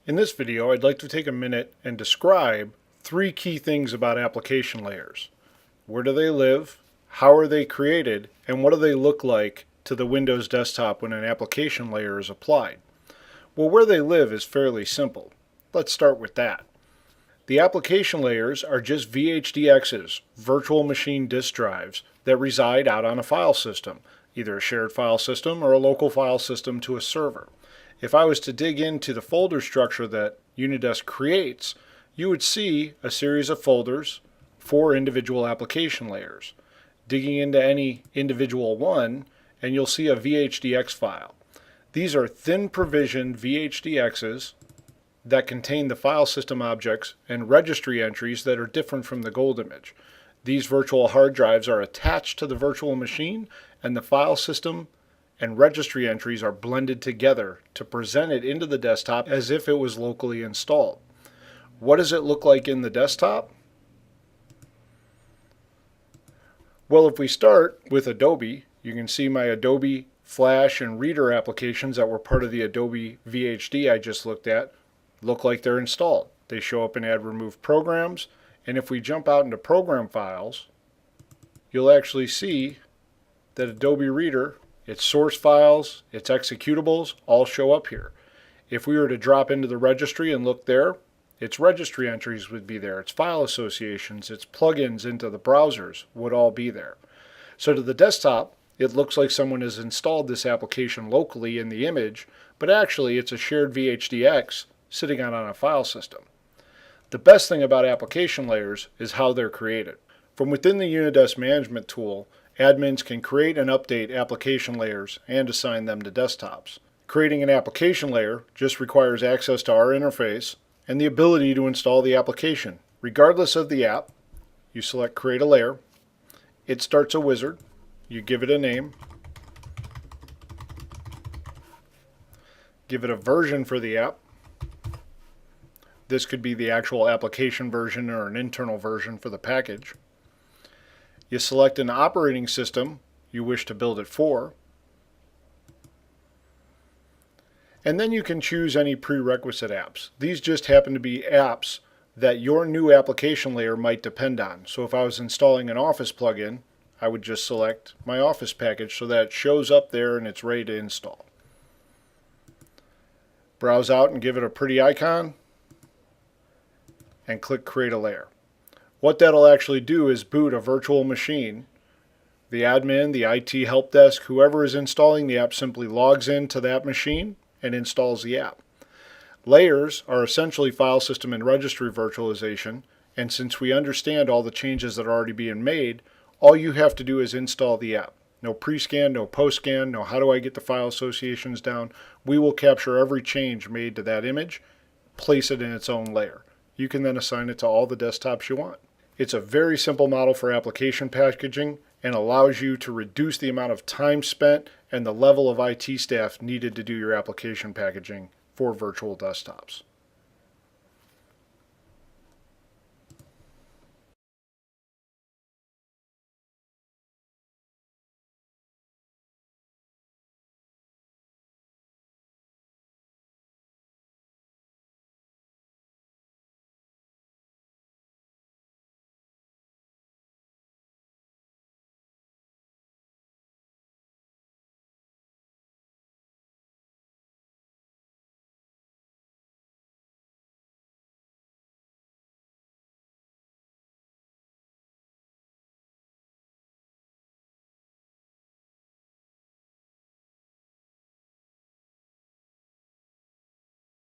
In this video, I'd like to take a minute and describe three key things about application layers. Where do they live? How are they created? And what do they look like to the Windows desktop when an application layer is applied? Well, where they live is fairly simple. Let's start with that. The application layers are just VHDXs, virtual machine disk drives, that reside out on a file system, either a shared file system or a local file system to a server. If I was to dig into the folder structure that Unidesk creates, you would see a series of folders for individual application layers. Digging into any individual one, and you'll see a VHDX file. These are thin provisioned VHDXs that contain the file system objects and registry entries that are different from the gold image. These virtual hard drives are attached to the virtual machine, and the file system and registry entries are blended together to present it into the desktop as if it was locally installed. What does it look like in the desktop? Well, if we start with Adobe, you can see my Adobe Flash and Reader applications that were part of the Adobe VHD I just looked at look like they're installed. They show up in Add Remove Programs, and if we jump out into Program Files, you'll actually see that Adobe Reader, its source files, its executables, all show up here. If we were to drop into the registry and look there, its registry entries would be there, its file associations, its plugins into the browsers would all be there. So to the desktop, it looks like someone has installed this application locally in the image, but actually it's a shared VHDX sitting on a file system. The best thing about application layers is how they're created. From within the Unidesk management tool, admins can create and update application layers and assign them to desktops. Creating an application layer just requires access to our interface and the ability to install the application. Regardless of the app, you select Create a Layer. It starts a wizard. You give it a name. Give it a version for the app. This could be the actual application version or an internal version for the package. You select an operating system you wish to build it for. And then you can choose any prerequisite apps. These just happen to be apps that your new application layer might depend on. So if I was installing an Office plugin, I would just select my Office package so that it shows up there and it's ready to install. Browse out and give it a pretty icon and click Create a Layer. What that'll actually do is boot a virtual machine. The admin, the IT help desk, whoever is installing the app simply logs into that machine and installs the app. Layers are essentially file system and registry virtualization, and since we understand all the changes that are already being made, all you have to do is install the app. No pre-scan, no post-scan, no how do I get the file associations down. We will capture every change made to that image, place it in its own layer. You can then assign it to all the desktops you want. It's a very simple model for application packaging and allows you to reduce the amount of time spent and the level of IT staff needed to do your application packaging for virtual desktops.